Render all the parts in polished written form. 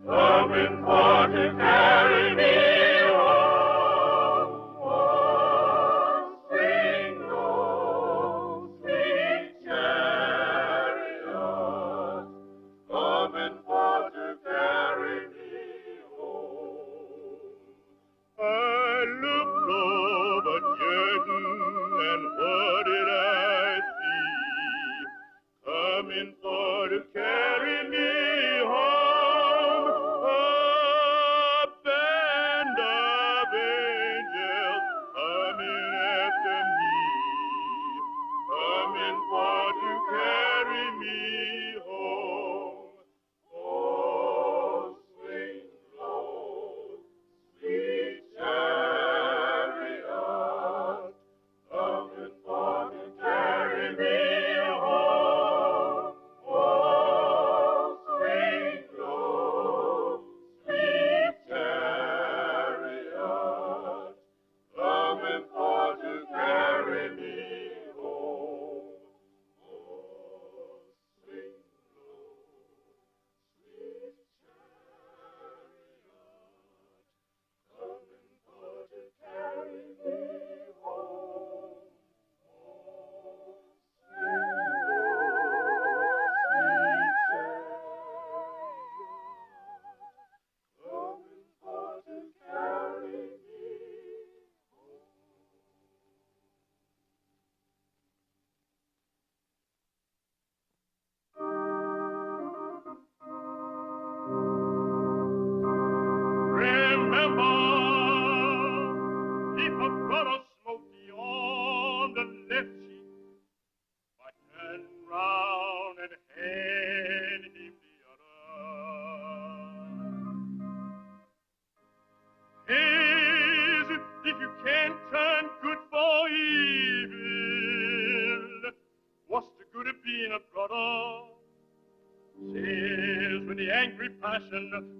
Coming for to carry me home. Oh, sing low, sweet chariot, coming for to carry me home. I looked over Jordan, and what did I see? Coming for to carry me home.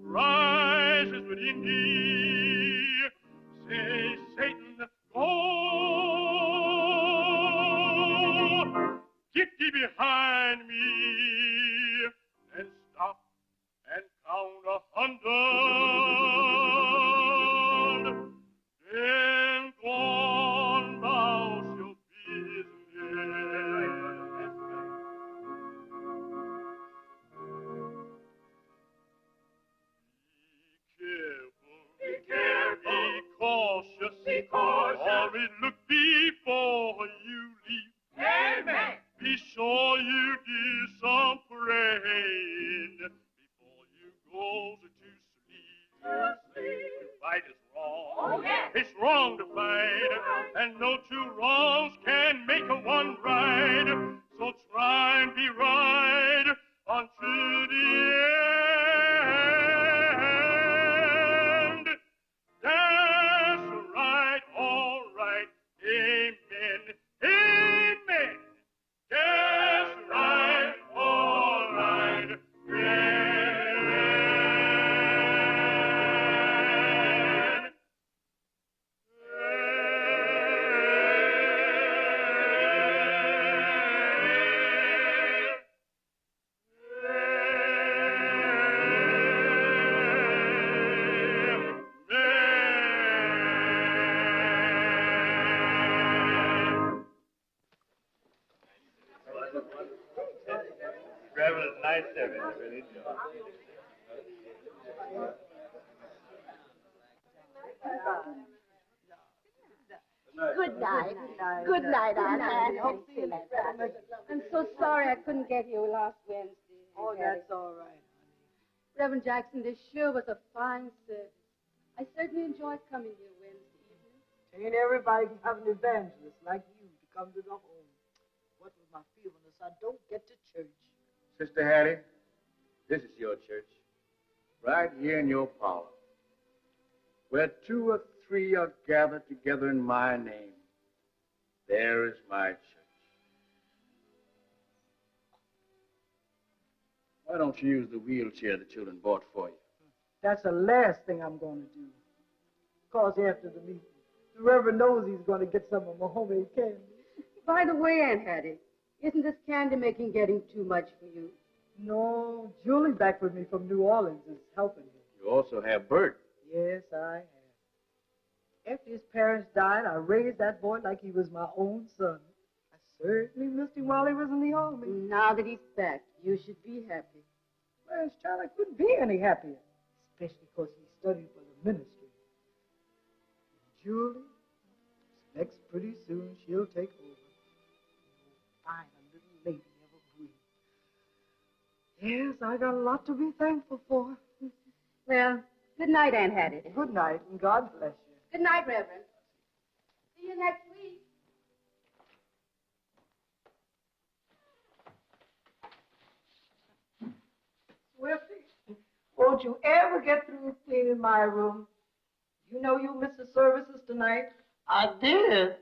Rises within thee, say, Satan, go, get thee behind me, and stop and count 100, then gone thou shalt be his name. Be cautious, always look before you leave. Amen. Be sure you do some praying before you go to sleep. To fight is wrong. Oh, yes. It's wrong to fight, and no two wrongs can make a one right. So try and be right until the end. That's right, all right, amen, amen. That's right, all right, amen. Travel is nice service, really. Good night. Good night, Aunt Annie. I'm so sorry I couldn't get here last Wednesday. Oh, that's all right. Reverend Jackson, this sure was a fine service. I certainly enjoyed coming here Wednesday evening. Ain't everybody can have an evangelist like you to come to the home. What was my feeling is I don't get to church. Sister Hattie, this is your church, right here in your parlor. Where 2 or 3 are gathered together in my name, there is my church. Why don't you use the wheelchair the children bought for you? That's the last thing I'm going to do. course, after the meeting. The Reverend knows he's going to get some of my homemade candy. By the way, Aunt Hattie, isn't this candy making getting too much for you? No, Julie back with me from New Orleans is helping me. You also have Bert. Yes, I have. After his parents died, I raised that boy like he was my own son. I certainly missed him while he was in the army. Now that he's back, you should be happy. Well, child, I couldn't be any happier, especially because he studied for the ministry. And Julie, expects pretty soon she'll take over. Fine, a little lady ever breathed. Yes, I got a lot to be thankful for. Well, good night, Aunt Hattie. Good night, and God bless you. Good night, Reverend. See you next week. Swifty, won't you ever get through cleaning my room? You know you missed the services tonight. I did.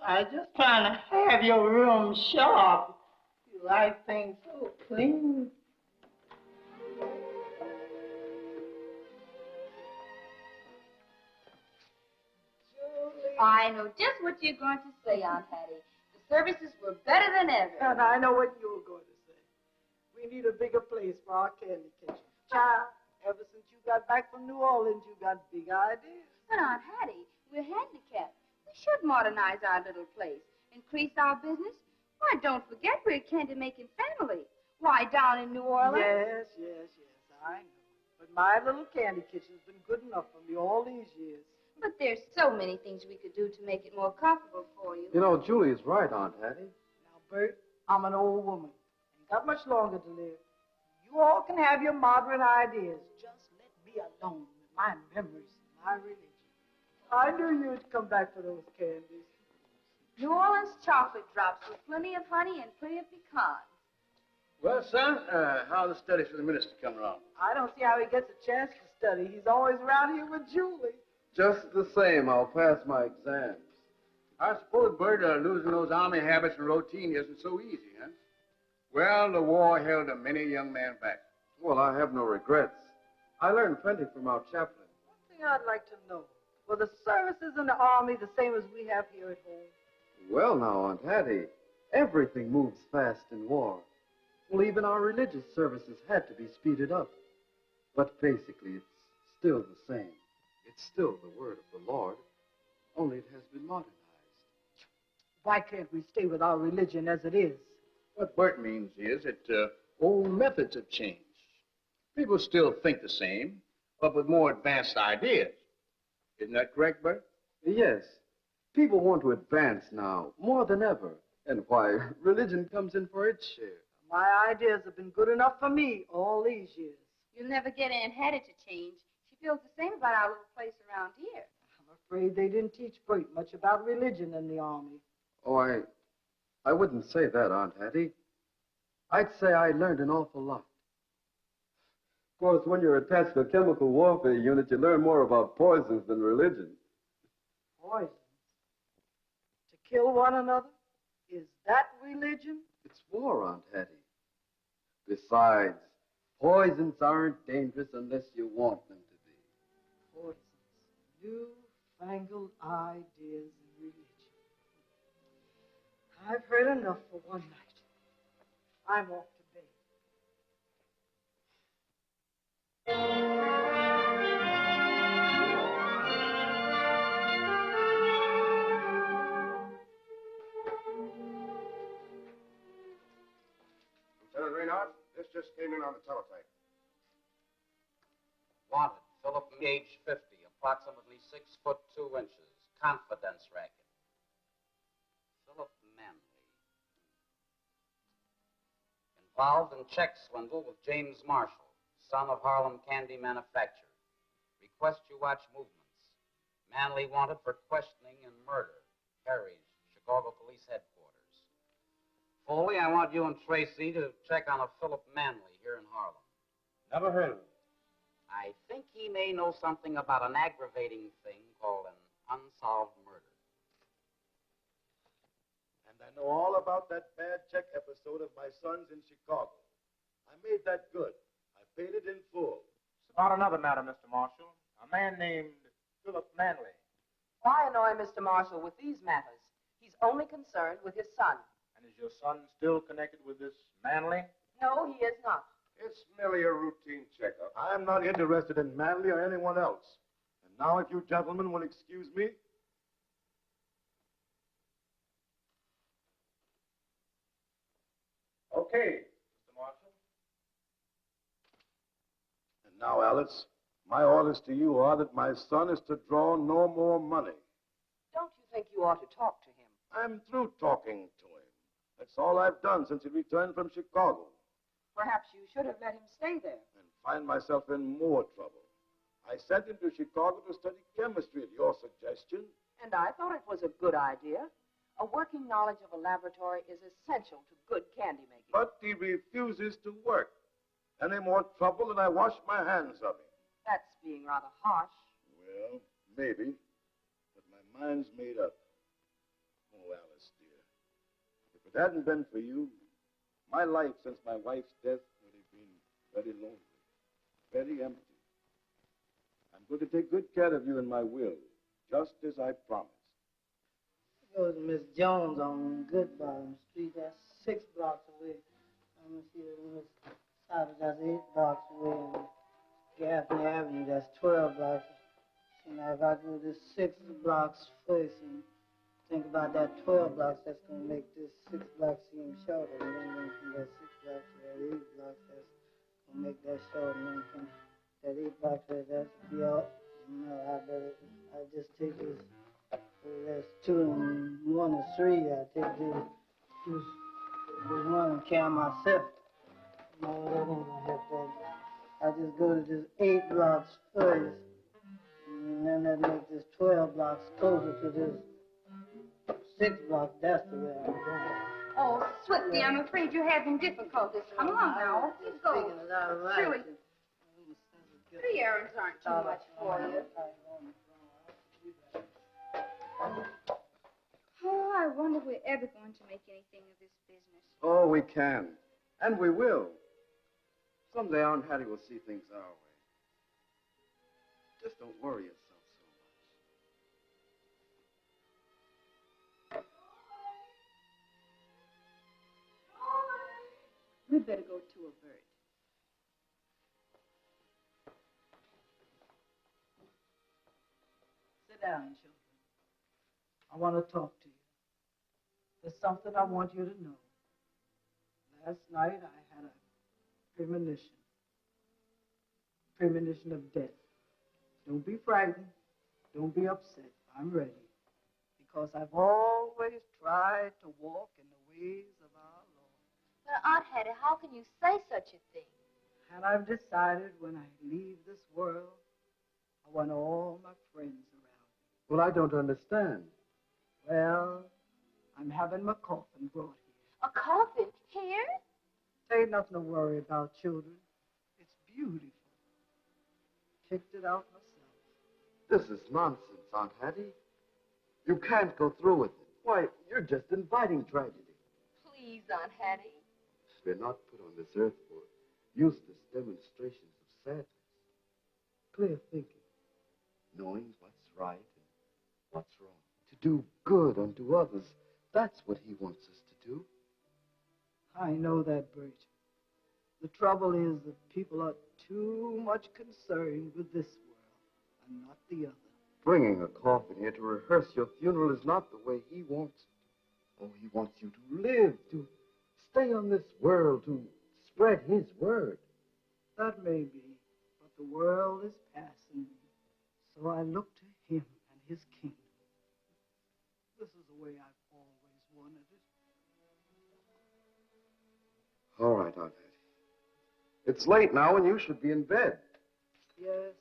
I just trying to have your room sharp. You like things so clean. I know just what you're going to say, Aunt Hattie. The services were better than ever. And I know what you were going to say. We need a bigger place for our candy kitchen. Child, ever since you got back from New Orleans, you got big ideas. But, Aunt Hattie, we're handicapped. We should modernize our little place, increase our business. Why, don't forget we're a candy-making family. Why, down in New Orleans? Yes, I know. But my little candy kitchen's been good enough for me all these years. But there's so many things we could do to make it more comfortable for you. You know, Julie is right, Aunt Hattie. Now, Bert, I'm an old woman. Ain't got much longer to live. You all can have your modern ideas. Just let me alone with my memories and my religion. I knew you'd come back for those candies. New Orleans chocolate drops with plenty of honey and plenty of pecans. Well, son, how are the studies for the minister coming along? I don't see how he gets a chance to study. He's always around here with Julie. Just the same, I'll pass my exams. I suppose, Bert, losing those army habits and routine isn't so easy, huh? Well, the war held a many young man back. Well, I have no regrets. I learned plenty from our chaplain. One thing I'd like to know, were the services in the army the same as we have here at home? Well, now, Aunt Hattie, everything moves fast in war. Well, even our religious services had to be speeded up. But basically, it's still the same. It's still the word of the Lord, only it has been modernized. Why can't we stay with our religion as it is? What Bert means is that old methods have changed. People still think the same, but with more advanced ideas. Isn't that correct, Bert? Yes. People want to advance now, more than ever. And why, religion comes in for its share. My ideas have been good enough for me all these years. You'll never get Aunt Hattie to change. She feels the same about our little place around here. I'm afraid they didn't teach Bert much about religion in the army. Oh, I wouldn't say that, Aunt Hattie. I'd say I learned an awful lot. Of course, when you're attached to a chemical warfare unit, you learn more about poisons than religion. Poisons? To kill one another? Is that religion? It's war, Aunt Hattie. Besides, poisons aren't dangerous unless you want them to be. Poisons. Newfangled ideas in religion. I've heard enough for one night. I'm off to bed. Lieutenant Reynard, this just came in on the teletype. Wanted, Philip, age 50, approximately 6 foot 2 inches, confidence racket. Philip Manley. Involved in check swindle with James Marshall, son of Harlem candy manufacturer. Request you watch movements. Manley wanted for questioning and murder. Harry's, Chicago Police Headquarters. Foley, I want you and Tracy to check on a Philip Manley here in Harlem. Never heard of him. I think he may know something about an aggravating thing called an unsolved murder. And I know all about that bad check episode of my son's in Chicago. I made that good. I paid it in full. It's about another matter, Mr. Marshall. A man named Philip Manley. Why annoy Mr. Marshall with these matters? He's only concerned with his son. And is your son still connected with this Manley? No, he is not. It's merely a routine checkup. I'm not interested in Manley or anyone else. And now, if you gentlemen will excuse me. Okay, Mr. Marshall. And now, Alice, my orders to you are that my son is to draw no more money. Don't you think you ought to talk to him? I'm through talking to him. That's all I've done since he returned from Chicago. Perhaps you should have let him stay there. And find myself in more trouble. I sent him to Chicago to study chemistry at your suggestion. And I thought it was a good idea. A working knowledge of a laboratory is essential to good candy making. But he refuses to work. Any more trouble than I wash my hands of him. That's being rather harsh. Well, maybe. But my mind's made up. Oh, Alice, dear. If it hadn't been for you, my life since my wife's death would have been very lonely, very empty. I'm going to take good care of you in my will, just as I promised. Goes to Miss Jones on Goodbottom Street. That's 6 blocks away. I'm going to see Miss Savage, that's 8 blocks away. And Gaffney Avenue, that's 12 blocks. So now if I do this 6 blocks first and think about that 12 blocks, that's going to make this 6 blocks seem shorter. And then from that 6 blocks to that 8 blocks, that's going to make that short. And then from that 8 blocks to that's be out. No, I just take this. That's 2 and 1 is 3. I take this 1 and count myself. No, that ain't gonna help that. I just go to this 8 blocks first, and then that makes this 12 blocks closer to this 6 blocks. That's the way I'm going. Oh, Swifty, I'm afraid you're having difficulties. Come on now. Let's go. Surely, 3 errands aren't too much for you. Oh, I wonder if we're ever going to make anything of this business. Oh, we can. And we will. Someday Aunt Hattie will see things our way. Just don't worry yourself so much. We'd better go to a bird. Sit down, children. I want to talk to you. There's something I want you to know. Last night I had a premonition of death. Don't be frightened. Don't be upset. I'm ready. Because I've always tried to walk in the ways of our Lord. But Aunt Hattie, how can you say such a thing? And I've decided when I leave this world, I want all my friends around me. Well, I don't understand. Well, I'm having my coffin brought here. A coffin? Here? There ain't nothing to worry about, children. It's beautiful. Picked it out myself. This is nonsense, Aunt Hattie. You can't go through with it. Why, you're just inviting tragedy. Please, Aunt Hattie. We're not put on this earth for useless demonstrations of sadness. Clear thinking, knowing what's right and what's wrong. To do good unto others, that's what he wants us to do. I know that, Bert. The trouble is that people are too much concerned with this world and not the other. Bringing a coffin here to rehearse your funeral is not the way he wants it. Oh, he wants you to live, to stay on this world, to spread his word. That may be, but the world is passing. So I look to him and his kingdom. This is the way I've always wanted it. All right, Aunt Hattie. It's late now and you should be in bed. Yes,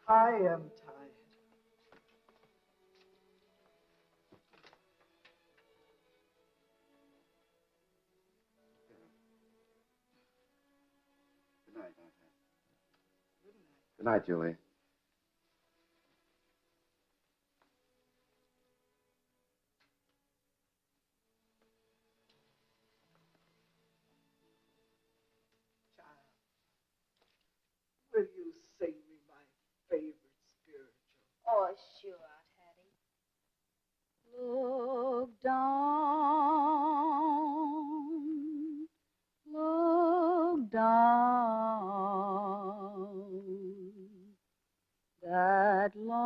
I am tired. Good night, Aunt Hattie. Good night, Julie. Will you sing me my favorite spiritual? Oh, sure, Aunt Hattie. Look down, look down, that lonesome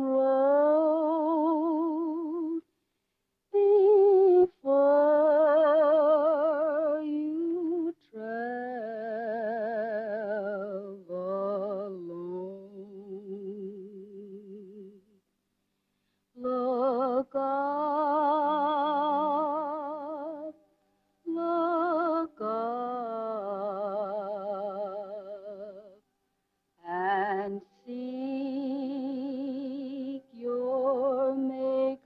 road before you travel alone. Look up, look up, and seek your Maker.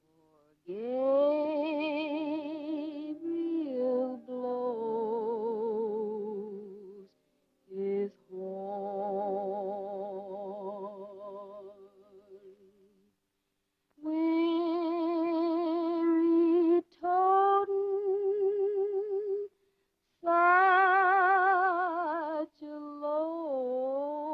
For Gabriel blows his horn. Weary totem, such a load,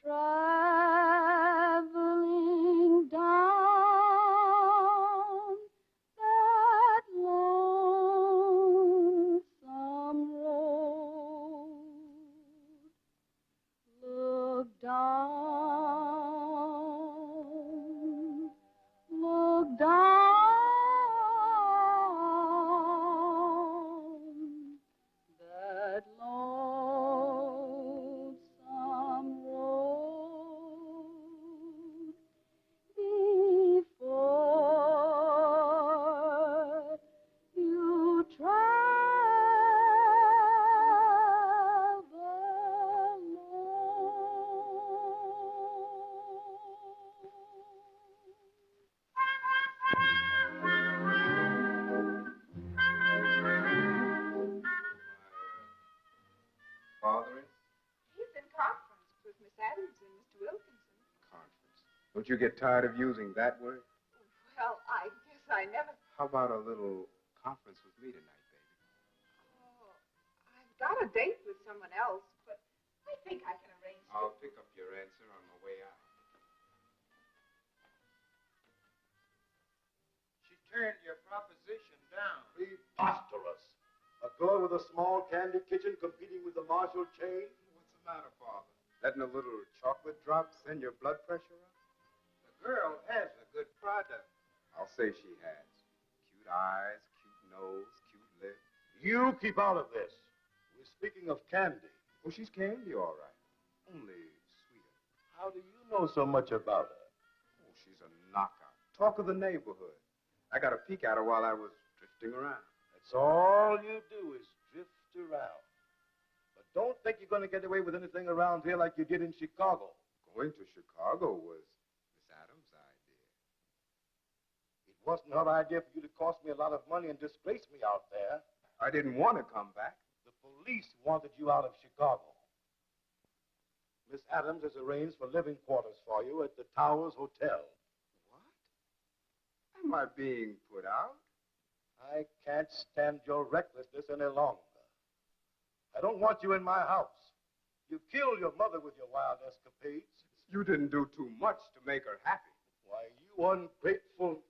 traveling down that lonesome road. Look down, look down, that lonesome road before you travel Father? He's in conference with Miss Adams and Mr. Wilkinson. Conference. Don't you get tired of using that word? Well, I guess I never... How about a little conference with me tonight, baby? Oh, I've got a date with someone else, but I think I can arrange it. I'll pick up your answer on my way out. She turned your proposition down. Preposterous. A girl with a small candy kitchen competing with the Marshall chain? What's the matter, Father? Letting a little chocolate drop send your blood pressure up? The girl has a good product. I'll say she has. Cute eyes, cute nose, cute lips. You keep out of this. We're speaking of candy. Oh, she's candy, all right. Only sweeter. How do you know so much about her? Oh, she's a knockout. Talk of the neighborhood. I got a peek at her while I was drifting around. That's all you do is drift around. But don't think you're going to get away with anything around here like you did in Chicago. Going to Chicago was Miss Adams' idea. It wasn't her idea for you to cost me a lot of money and disgrace me out there. I didn't want to come back. The police wanted you out of Chicago. Miss Adams has arranged for living quarters for you at the Towers Hotel. What? Am I being put out? I can't stand your recklessness any longer. I don't want you in my house. You killed your mother with your wild escapades. You didn't do too much to make her happy. Why, you ungrateful...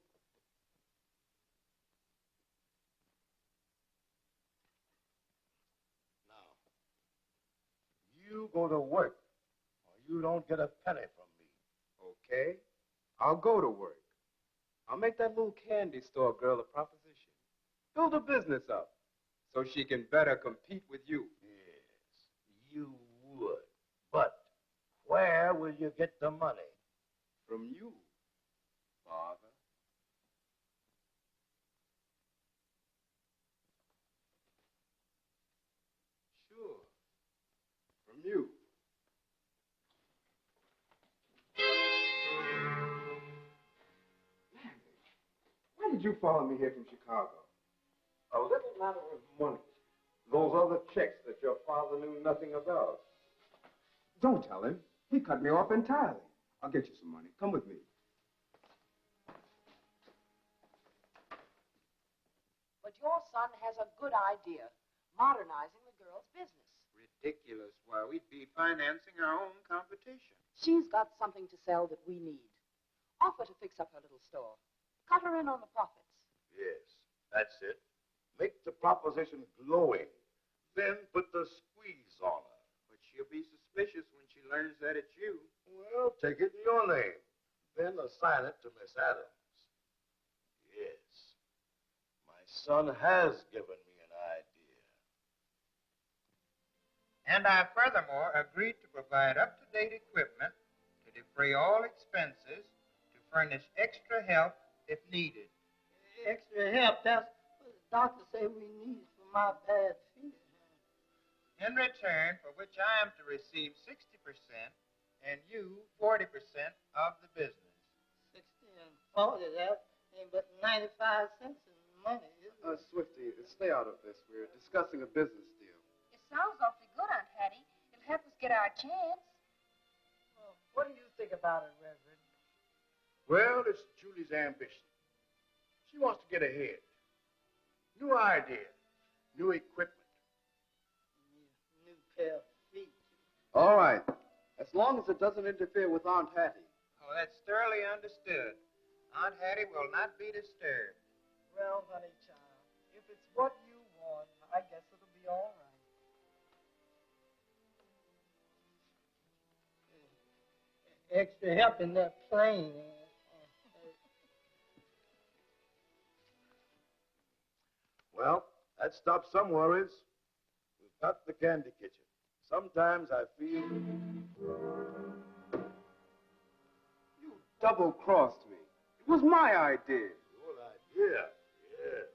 Now, you go to work, or you don't get a penny from me. Okay? I'll go to work. I'll make that little candy store girl a proposition. Build a business up so she can better compete with you. Yes, you would. But where will you get the money? From you, Father. Sure. From you. Why did you follow me here from Chicago? A little matter of money. Those other checks that your father knew nothing about. Don't tell him. He cut me off entirely. I'll get you some money. Come with me. But your son has a good idea. modernizing the girl's business. Ridiculous. Why, we'd be financing our own competition. She's got something to sell that we need. Offer to fix up her little store. Cut her in on the profits. Yes, that's it. Make the proposition glowing. Then put the squeeze on her. But she'll be suspicious when she learns that it's you. Well, take it in your name. Then assign it to Miss Adams. Yes. My son has given me an idea. And I furthermore agreed to provide up-to-date equipment to defray all expenses, to furnish extra help if needed. Extra help, that's what the doctor say we need for my bad feet. In return for which I am to receive 60% and you 40% of the business. 60 and 40, that ain't but 95 cents in money, isn't it? Swifty, stay out of this. We're discussing a business deal. It sounds awfully good, Aunt Hattie. It'll help us get our chance. Well, what do you think about it, Reverend? Well, it's Julie's ambition. She wants to get ahead. New idea, new equipment. New pair of feet. All right. As long as it doesn't interfere with Aunt Hattie. Oh, that's thoroughly understood. Aunt Hattie will not be disturbed. Well, honey child, if it's what you want, I guess it'll be all right. Extra help in that plane. Well, that stops some worries. We've got the candy kitchen. Sometimes I feel... You double-crossed me. It was my idea. Your idea, yes.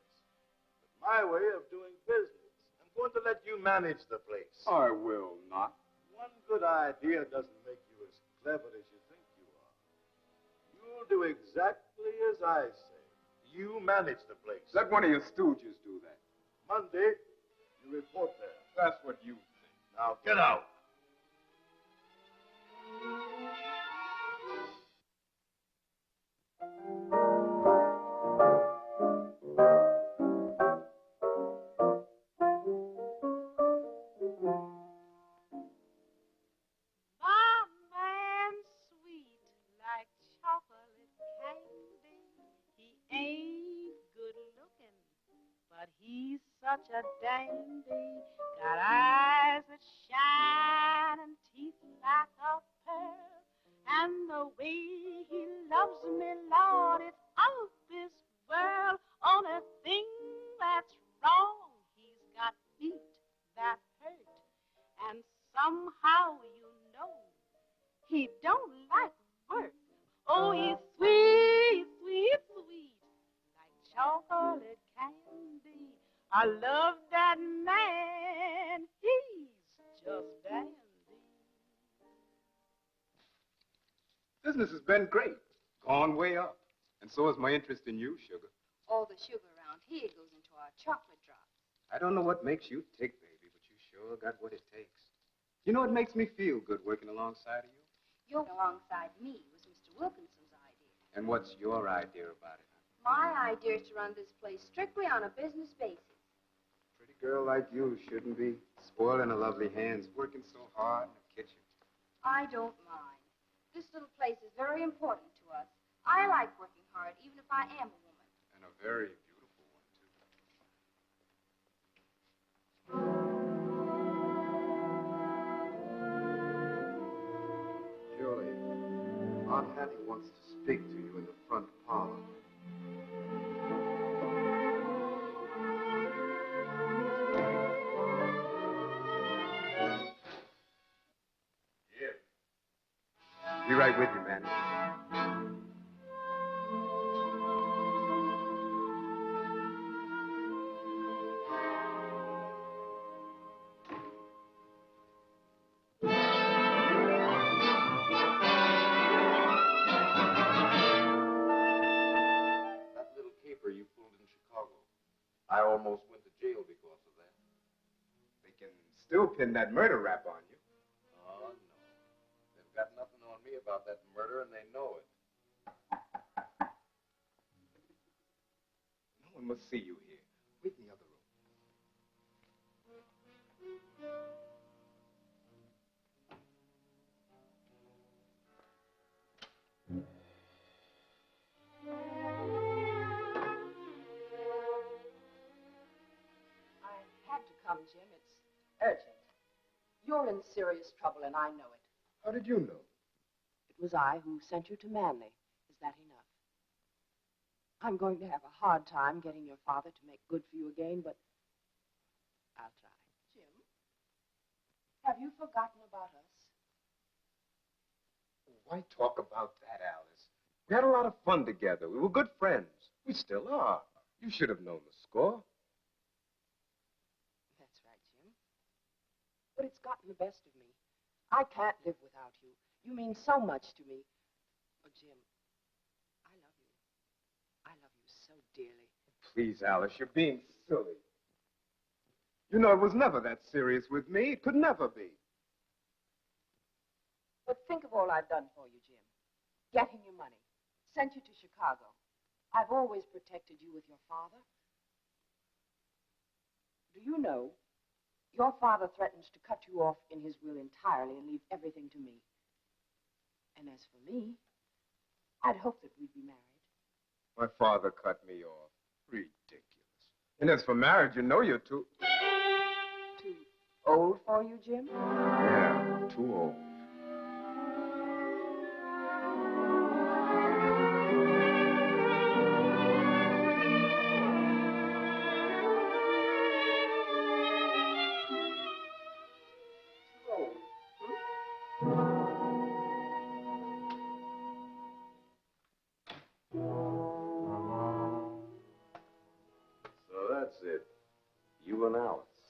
But my way of doing business. I'm going to let you manage the place. I will not. One good idea doesn't make you as clever as you think you are. You'll do exactly as I say. You manage the place. Let one of your stooges do that. Monday, you report there. That's what you think. Now get out. He's such a dandy, got eyes that shine and teeth like a pearl. And the way he loves me, Lord, it's out this world. Only thing that's wrong, he's got feet that hurt. And somehow, you know, he don't like work. Oh, he's sweet, sweet, sweet, like chocolate candy. I love that man. He's just dandy. Business has been great. Gone way up. And so is my interest in you, Sugar. All the sugar around here goes into our chocolate drops. I don't know what makes you tick, baby, but you sure got what it takes. You know, it makes me feel good working alongside of you. Your alongside me was Mr. Wilkinson's idea. And what's your idea about it? My idea is to run this place strictly on a business basis. Pretty girl like you shouldn't be spoiling her lovely hands, working so hard in the kitchen. I don't mind. This little place is very important to us. I like working hard, even if I am a woman. And a very beautiful one, too. Julie, Aunt Hattie wants to speak to you in the front parlor. Be right with you, man. That little caper you pulled in Chicago. I almost went to jail because of that. They can still pin that murder rap on you. Oh, no. They've got nothing on me about that murder, and they know it. No one must see you here. Wait in the other room. come, Jim. It's urgent. You're in serious trouble, and I know it. How did you know? It was I who sent you to Manly. Is that enough? I'm going to have a hard time getting your father to make good for you again, but I'll try. Jim, have you forgotten about us? Why talk about that, Alice? We had a lot of fun together. We were good friends. We still are. You should have known the score. That's right, Jim. But it's gotten the best of me. I can't live without you. You mean so much to me. Oh, Jim, I love you. I love you so dearly. Please, Alice, you're being silly. You know, it was never that serious with me. It could never be. But think of all I've done for you, Jim. Getting you money. Sent you to Chicago. I've always protected you with your father. Do you know, your father threatens to cut you off in his will entirely and leave everything to me. And as for me, I'd hoped that we'd be married. My father cut me off. Ridiculous. And as for marriage, you know you're too... Too old for you, Jim? Yeah, too old.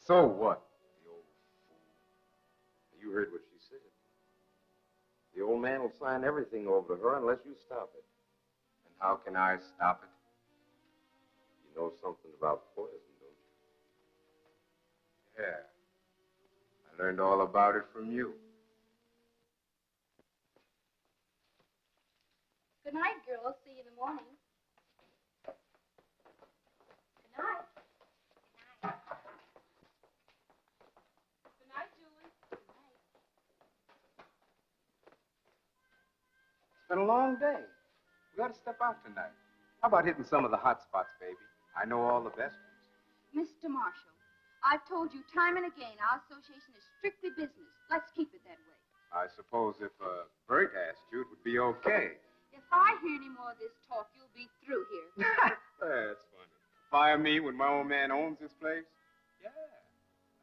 So what? The old fool. You heard what she said. The old man will sign everything over to her unless you stop it. And how can I stop it? You know something about poison, don't you? Yeah. I learned all about it from you. Good night, girls. See you in the morning. Good night. It's been a long day. We ought to step out tonight. How about hitting some of the hot spots, baby? I know all the best ones. Mr. Marshall, I've told you time and again our association is strictly business. Let's keep it that way. I suppose if Bert asked you, it would be okay. If I hear any more of this talk, you'll be through here. That's funny. Fire me when my old man owns this place? Yeah.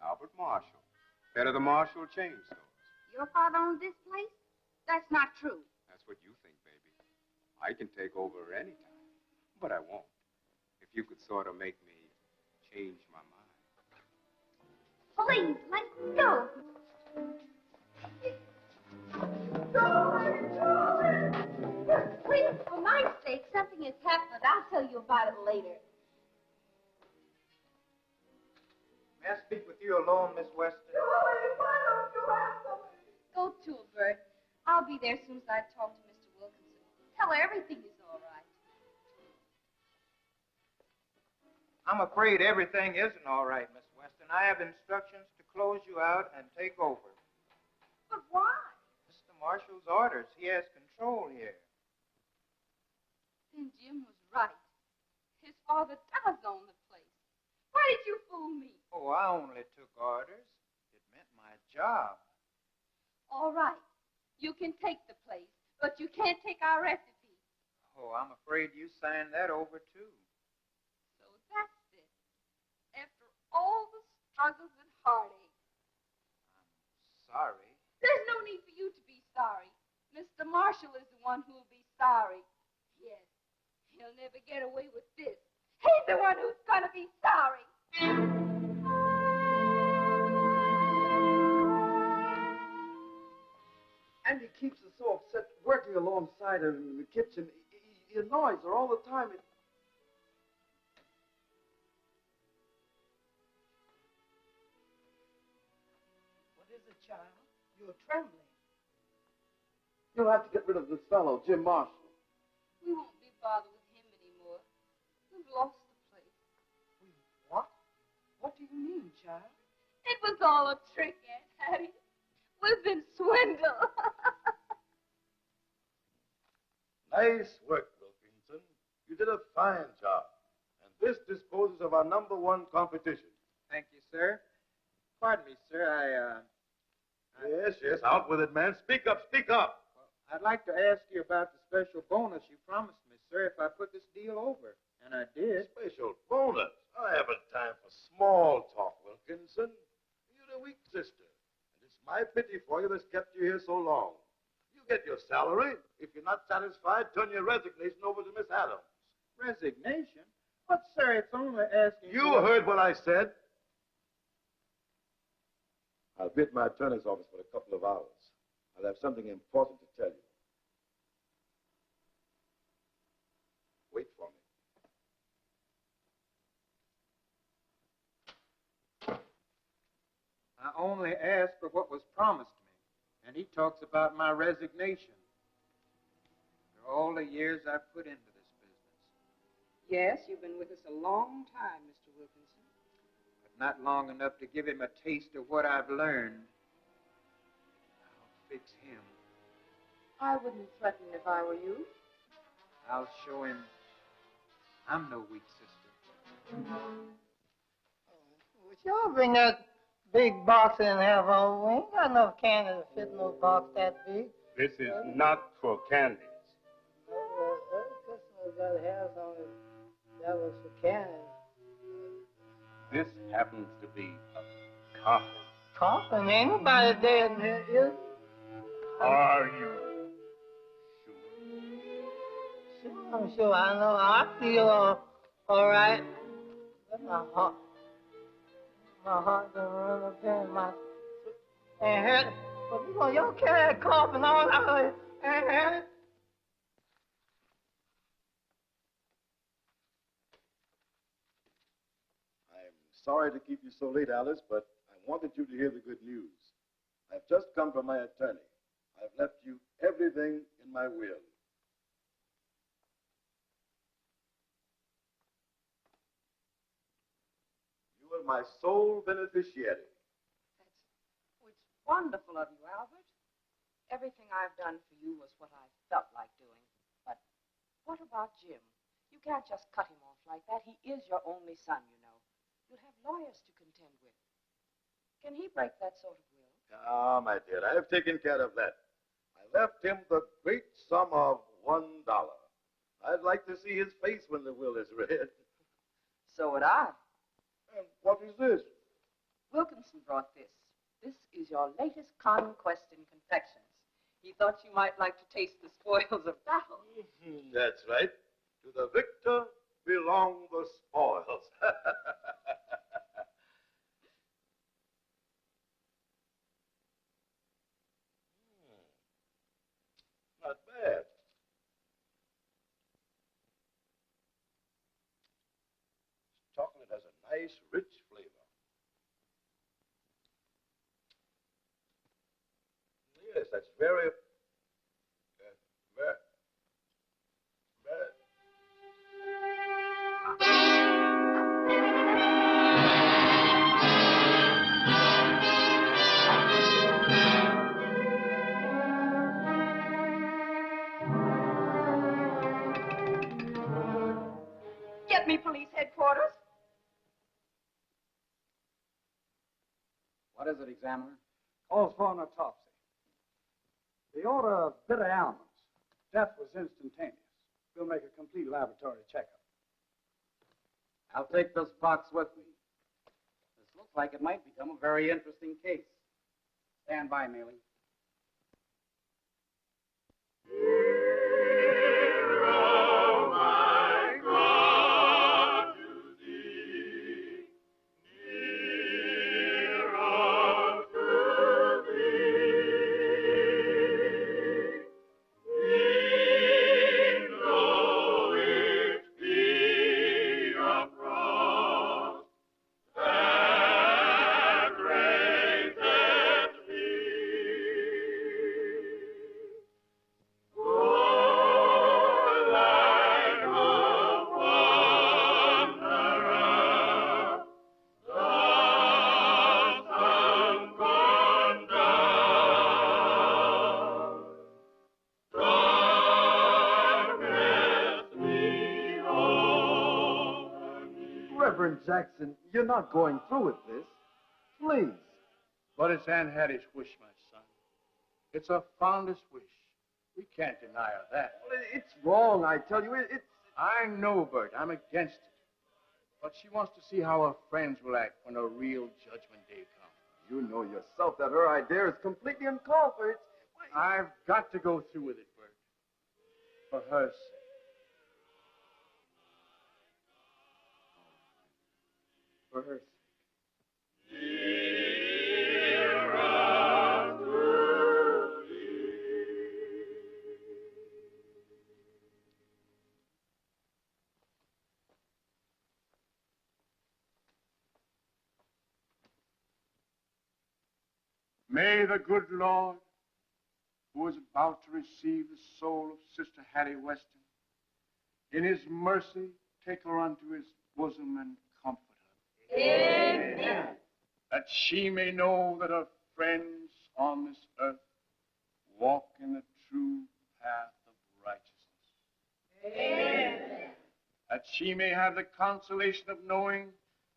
Albert Marshall. Head of the Marshall chain stores. Your father owns this place? That's not true. That's what you think, baby. I can take over anytime, but I won't. If you could sort of make me change my mind. Please, let's go. Please, for my sake, something has happened. I'll tell you about it later. May I speak with you alone, Miss Weston? Go to her, Bert. I'll be there as soon as I talk to Mr. Wilkinson. Tell her everything is all right. I'm afraid everything isn't all right, Miss Weston. I have instructions to close you out and take over. But why? Mr. Marshall's orders. He has control here. Then Jim was right. His father does own the place. Why did you fool me? Oh, I only took orders. It meant my job. All right. You can take the place, but you can't take our recipe. Oh, I'm afraid you signed that over, too. So that's it. After all the struggles and heartache. I'm sorry. There's no need for you to be sorry. Mr. Marshall is the one who'll be sorry. Yes, he'll never get away with this. He's the one who's gonna be sorry. And he keeps us so upset working alongside her in the kitchen. He annoys her all the time. What is it, child? You're trembling. You'll have to get rid of this fellow, Jim Marshall. We won't be bothered with him anymore. We've lost the place. What? What do you mean, child? It was all a trick, Aunt Hattie. We've been swindled. Nice work, Wilkinson. You did a fine job. And this disposes of our #1 competition. Thank you, sir. pardon me, sir. Yes, out with it, man. Speak up, speak up. I'd like to ask you about the special bonus you promised me, sir, if I put this deal over. And I did. Special bonus? I haven't time for small talk, Wilkinson. You're the weak sister. And it's my pity for you that's kept you here so long. You get your salary. If you're not satisfied, turn your resignation over to Miss Adams. Resignation? But, sir, it's only asking... You heard what I said. I'll be at my attorney's office for a couple of hours. I'll have something important to tell you. Wait for me. I only asked for what was promised me, and he talks about my resignation. For all the years I've put into this business. Yes, you've been with us a long time, Mr. Wilkinson. But not long enough to give him a taste of what I've learned. I'll fix him. I wouldn't threaten if I were you. I'll show him I'm no weak sister. Would y'all bring that big box in here for me? We ain't got enough candy to fit in no box that big. This is not for candies. Christmas got to have something that was for candy. This happens to be a coffin. Coffin? Ain't nobody dead in here, is it? Are you Sure, I'm sure. I know. I feel all right. My heart done run up there in my and hurt. But you know, y'all carry that coffin all out and hurt. I'm sorry to keep you so late, Alice, but I wanted you to hear the good news. I've just come from my attorney. I've left you everything in my will. You are my sole beneficiary. It's wonderful of you, Albert. Everything I've done for you was what I felt like doing. But what about Jim? You can't just cut him off like that. He is your only son, you know. You'll have lawyers to contend with. Can he break that sort of will? Ah, my dear, I have taken care of that. I left him the great sum of $1. I'd like to see his face when the will is read. So would I. And what is this? Wilkinson brought this. This is your latest conquest in confections. He thought you might like to taste the spoils of battle. That's right. To the victor belong the spoils. Not bad. This chocolate has a nice, rich flavor. Yes, that's very, very. Get me police headquarters. What is it, Examiner? Calls for an autopsy. The order of bitter ailments. Death was instantaneous. We'll make a complete laboratory checkup. I'll take this box with me. This looks like it might become a very interesting case. Stand by, Mealy. Reverend Jackson, you're not going through with this. Please, But it's Aunt Hattie's wish, my son. It's her fondest wish. We can't deny her that. Well, it's wrong, I tell you. It's... I know, Bert. I'm against it. But she wants to see how her friends will act when a real judgment day comes. You know yourself that her idea is completely uncalled for. It's... I've got to go through with it, Bert. For her sake. For her sake. May the good Lord, who is about to receive the soul of Sister Hattie Weston, in his mercy take her unto his bosom and comfort her. Amen. That she may know that her friends on this earth walk in the true path of righteousness. Amen. That she may have the consolation of knowing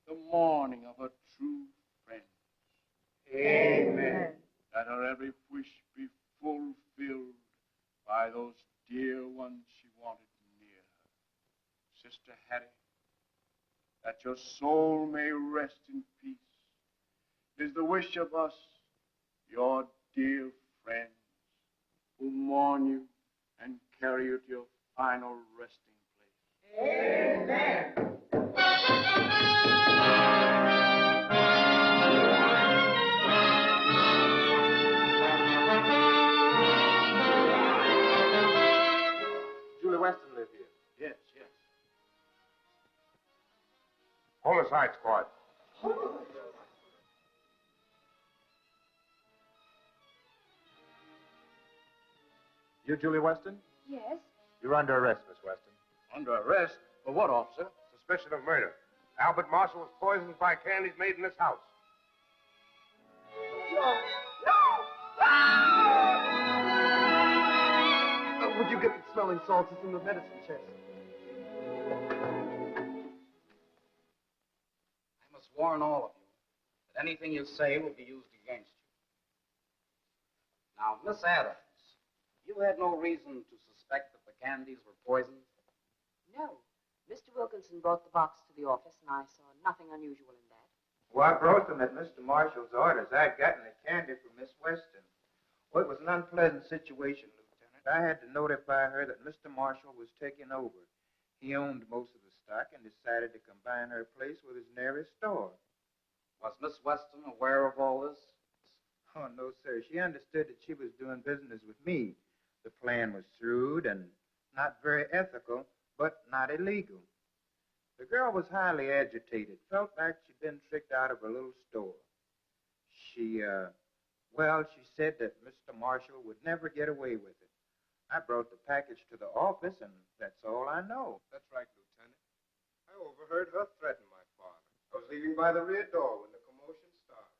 the mourning of her true friends. Amen. That her every wish be fulfilled by those dear ones she wanted near her. Sister Hattie, that your soul may rest in peace, is the wish of us, your dear friends, who mourn you and carry you to your final resting place. Amen. Julie Weston live here? Yes, yes. Homicide squad. You Julie Weston? Yes. You're under arrest, Miss Weston. Under arrest? For what, officer? Suspicion of murder. Albert Marshall was poisoned by candies made in this house. Would you get the smelling salts in the medicine chest? I must warn all of you that anything you say will be used against you. Now, Miss Adams, you had no reason to suspect that the candies were poisoned? No. Mr. Wilkinson brought the box to the office, and I saw nothing unusual in that. Well, I brought them at Mr. Marshall's orders. I'd gotten the candy from Miss Weston. Well, it was an unpleasant situation, Lieutenant. I had to notify her that Mr. Marshall was taking over. He owned most of the stock and decided to combine her place with his nearest store. Was Miss Weston aware of all this? Oh, no, sir. She understood that she was doing business with me. The plan was shrewd and not very ethical, but not illegal. The girl was highly agitated, felt like she'd been tricked out of her little store. She said that Mr. Marshall would never get away with it. I brought the package to the office, and that's all I know. That's right, Lieutenant. I overheard her threaten my father. I was leaving by the rear door when the commotion started.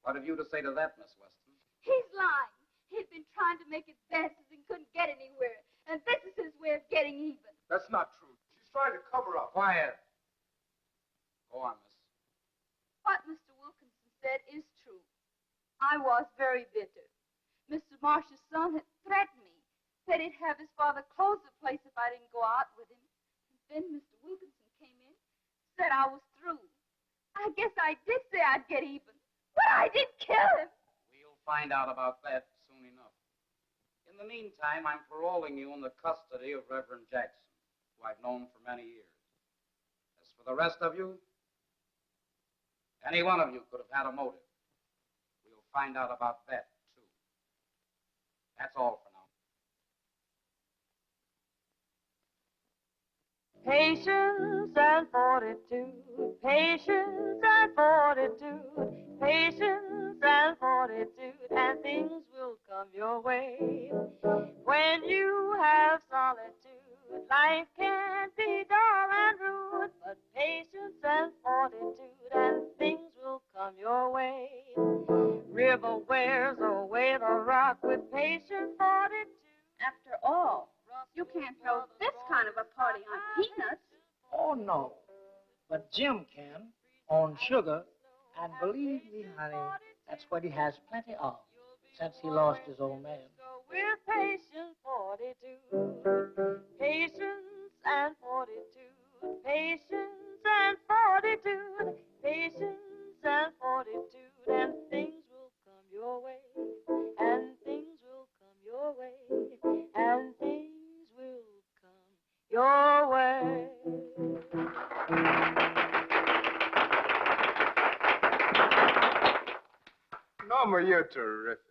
What have you to say to that, Miss Weston? He's lying. He'd been trying to make advances and couldn't get anywhere. And this is his way of getting even. That's not true. She's trying to cover up. Quiet. Go on, miss. What Mr. Wilkinson said is true. I was very bitter. Mr. Marshall's son had threatened me, said he'd have his father close the place if I didn't go out with him. And then Mr. Wilkinson came in, said I was through. I guess I did say I'd get even, but I didn't kill him. We'll find out about that soon enough. In the meantime, I'm paroling you in the custody of Reverend Jackson, who I've known for many years. As for the rest of you, any one of you could have had a motive. We'll find out about that, too. That's all for now. Patience and fortitude, patience and fortitude, patience and fortitude, and things will come your way. When you have solitude, life can be dull and rude, but patience and fortitude, and things will come your way. River wears away the rock with patient fortitude. After all, you can't throw this kind of a party on peanuts. Oh, no. But Jim can, on sugar. And believe me, honey, That's what he has plenty of since he lost his old man. With patience, fortitude, patience and fortitude, patience and fortitude, patience and fortitude, and things will come your way, and things will come your way, and things will come your way. Norma, you're terrific.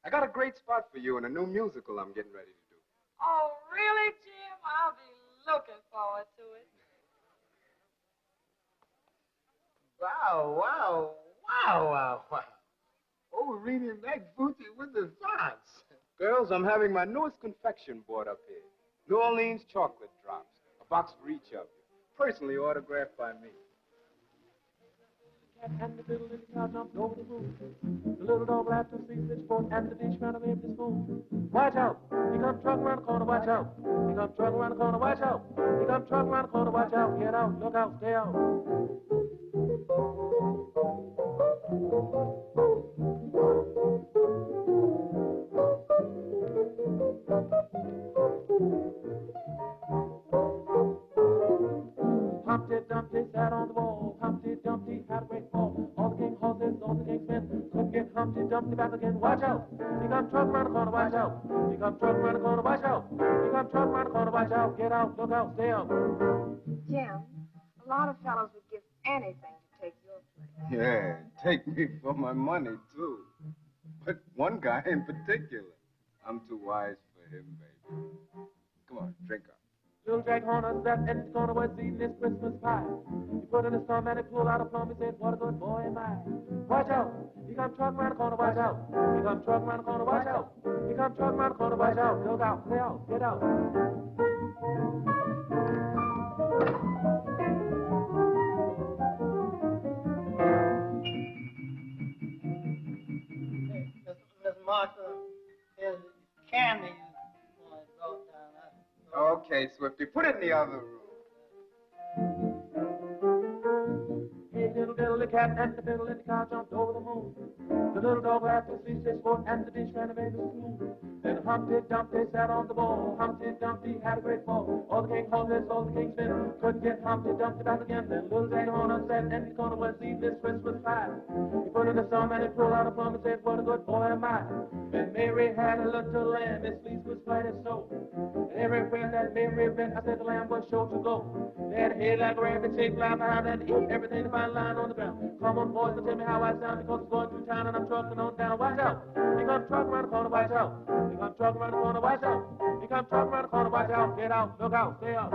I got a great spot for you in a new musical I'm getting ready to do. Oh, really, Jim? I'll be looking forward to it. Wow. Oh, Reenie McBooty with the thoughts. Girls, I'm having my newest confection bought up here. New Orleans chocolate drops. A box for each of you. Personally autographed by me. And the fiddle in the cow jumped over the moon. The little dog laughed to see which sport, and the dish ran away with the spoon. Watch out! He come trucking around the corner, watch out! He come trucking around the corner, watch out! He come trucking around the corner, watch out! Get out, look out, stay out. Humpty Dumpty sat on the wall. Humpty Dumpty had a great fall. All the king's horses, all the king's men couldn't get Humpty Dumpty back again. Watch out! He come trucking around the corner, watch out! He come trucking around the corner, watch out! He come trucking around the corner, watch out! Get out, look out, stay out. Jim, a lot of fellows would give anything to take your place. Yeah, take me for my money, too. But one guy in particular. I'm too wise for him, baby. Come on, drink up. Little Jack Horner sat in the corner was eating his Christmas pie. He put in his thumb and he pulled out a plum. He said, what a good boy am I. Watch out. He come trucking around the corner, watch out. He come trucking around the corner, watch out. He come trucking around the corner, watch out. Look out, stay out, get out. Miss Martha, here's candy you brought down. Okay, Swifty, put it in the other room. Hey, little Billy cat and the fiddle in the cow jumped over the moon. The little dog laughed to see his sport, and the dish ran away with the spoon. Then Humpty Dumpty sat on the ball. Humpty Dumpty had a great fall. All the king's horses, all the king's men couldn't get Humpty Dumpty back again. Then little Jack Horner sat in the corner was eating his Christmas pie. He put in his thumb and he pulled out a plum and said, what a good boy am I. When Mary had a little lamb, his fleece was white as snow. And everywhere that Mary went, I said the lamb was sure to go. They had a head like a rabbit, shaped like a hound, and eat everything to find lying on the ground. Come on, boys, and tell me how I sound, because I'm going through town and I'm trucking on down. Watch out! He come trucking around the corner, watch out! He come trucking around the corner, watch out! He come trucking around the corner, watch out! Get out, look out, stay out.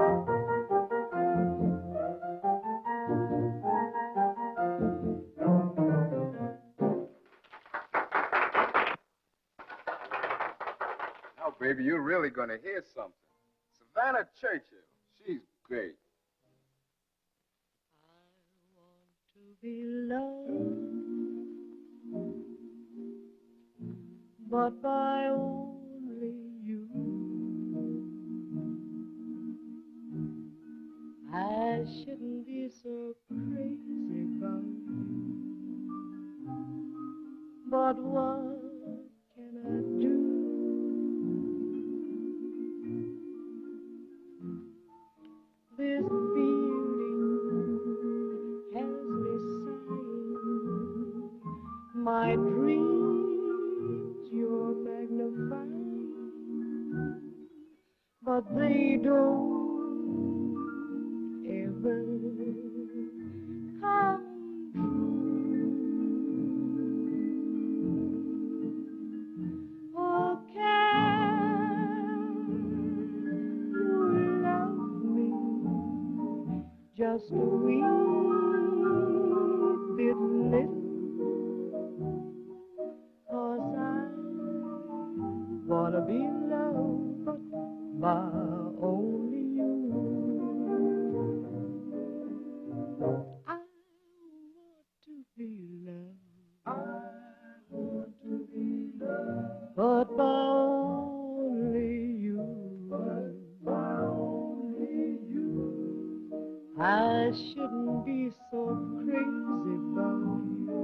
Now, baby, you're really going to hear something. Savannah Churchill. She's great. Be loved, but by only you. I shouldn't be so crazy about you, but what can I do? This feeling has me sighing. My dreams you're magnifying, but they don't ever come true. Oh, can you love me just a wee bit little? 'Cause I wanna be loved by only you. I want to be loved. I want to be loved, but by only you. By only you. I shouldn't be so crazy about you.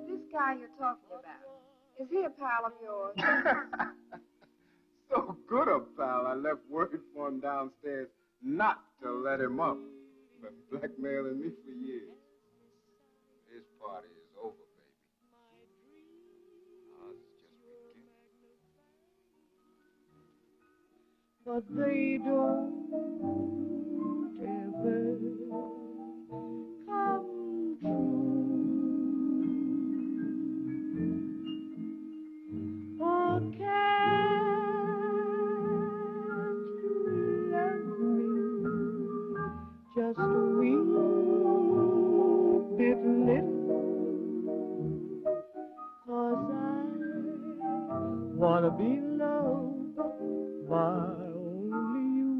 This guy guy you're talking about? Is he a pal of yours? So good a pal, I left word for him downstairs not to let him up. Been blackmailing me for years. His party is over, baby. Ours is just beginning. But they don't ever come true. Oh, can't you love me just a wee bit little? 'Cause I wanna be loved by only you.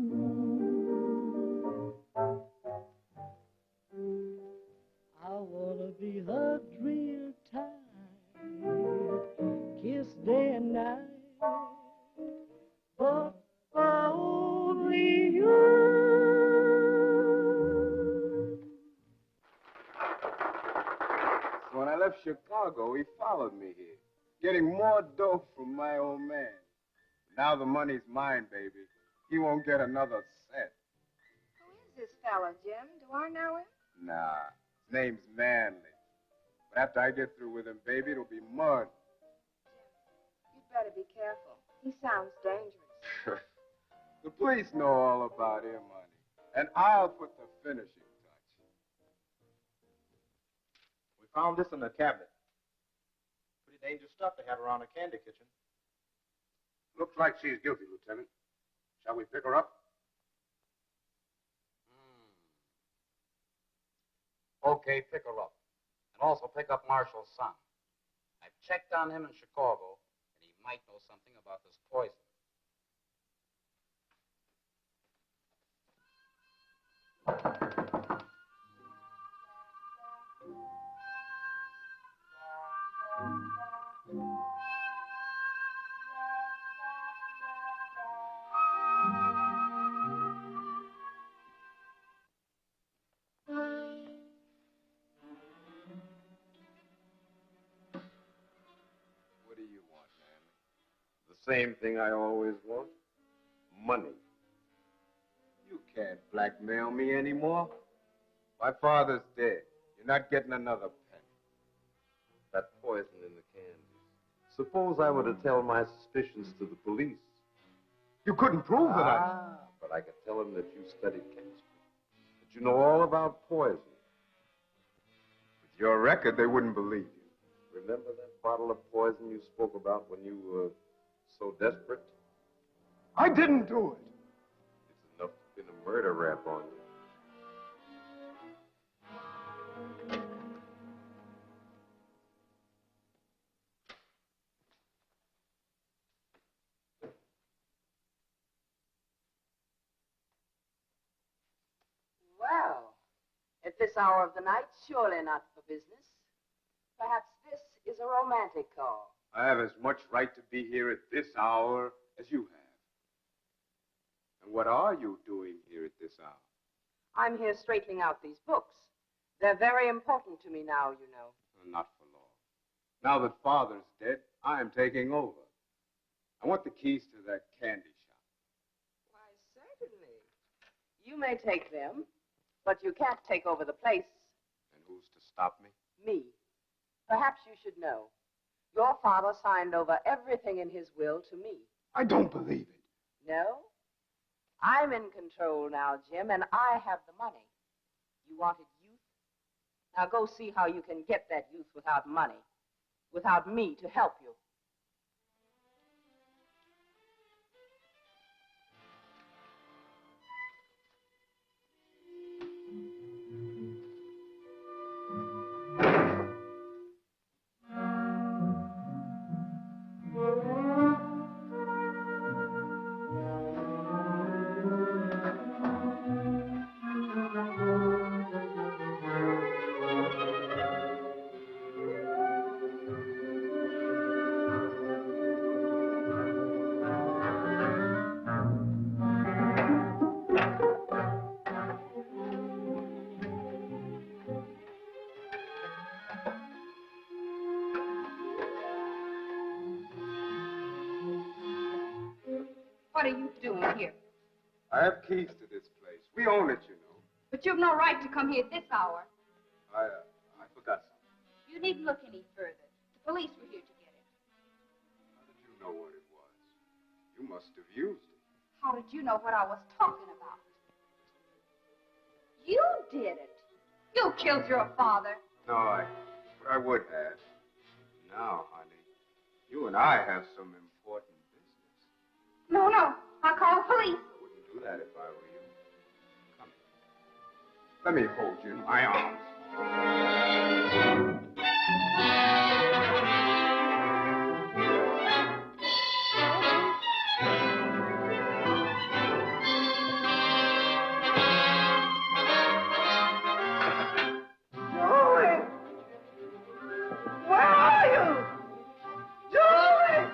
I wanna be hugged real tight, kissed day and night, but by only you. So when I left Chicago, he followed me here, getting more dough from my old man. Now the money's mine, baby. He won't get another cent. Who is this fella, Jim? Do I know him? Nah, his name's Manley. But after I get through with him, baby, it'll be mud. You'd better be careful. He sounds dangerous. The police know all about him, honey. And I'll put the finishing touch. We found this in the cabinet. Pretty dangerous stuff to have around a candy kitchen. Looks like she's guilty, Lieutenant. Shall we pick her up? Okay, pick her up. And also pick up Marshall's son. I've checked on him in Chicago, and he might know something about this poison. What do you want, Manley? The same thing I always want. Money. You can't blackmail me anymore. My father's dead. You're not getting another penny. That poison in the candies. Suppose I were to tell my suspicions to the police. You couldn't prove that But I could tell them that you studied chemistry. That you know all about poison. With your record, they wouldn't believe you. Remember that bottle of poison you spoke about when you were so desperate? I didn't do it. It's enough to pin a murder rap on you. Well, at this hour of the night, surely not for business. Perhaps this is a romantic call. I have as much right to be here at this hour as you have. And what are you doing here at this hour? I'm here straightening out these books. They're very important to me now, you know. Not for long. Now that Father's dead, I am taking over. I want the keys to that candy shop. Why, certainly. You may take them, but you can't take over the place. And who's to stop me? Me. Perhaps you should know. Your father signed over everything in his will to me. I don't believe it. No? I'm in control now, Jim, and I have the money. You wanted youth? Now go see how you can get that youth without money, without me to help you. What are you doing here? I have keys to this place. We own it, you know. But you've no right to come here at this hour. I forgot something. You needn't look any further. The police were here to get it. How did you know what it was? You must have used it. How did you know what I was talking about? You did it. You killed your father. No, but I would have. Now, honey, you and I have some important business. No, I'll call the police. I wouldn't do that if I were you. Come here. Let me hold you in my arms. Julie! Where are you? Julie!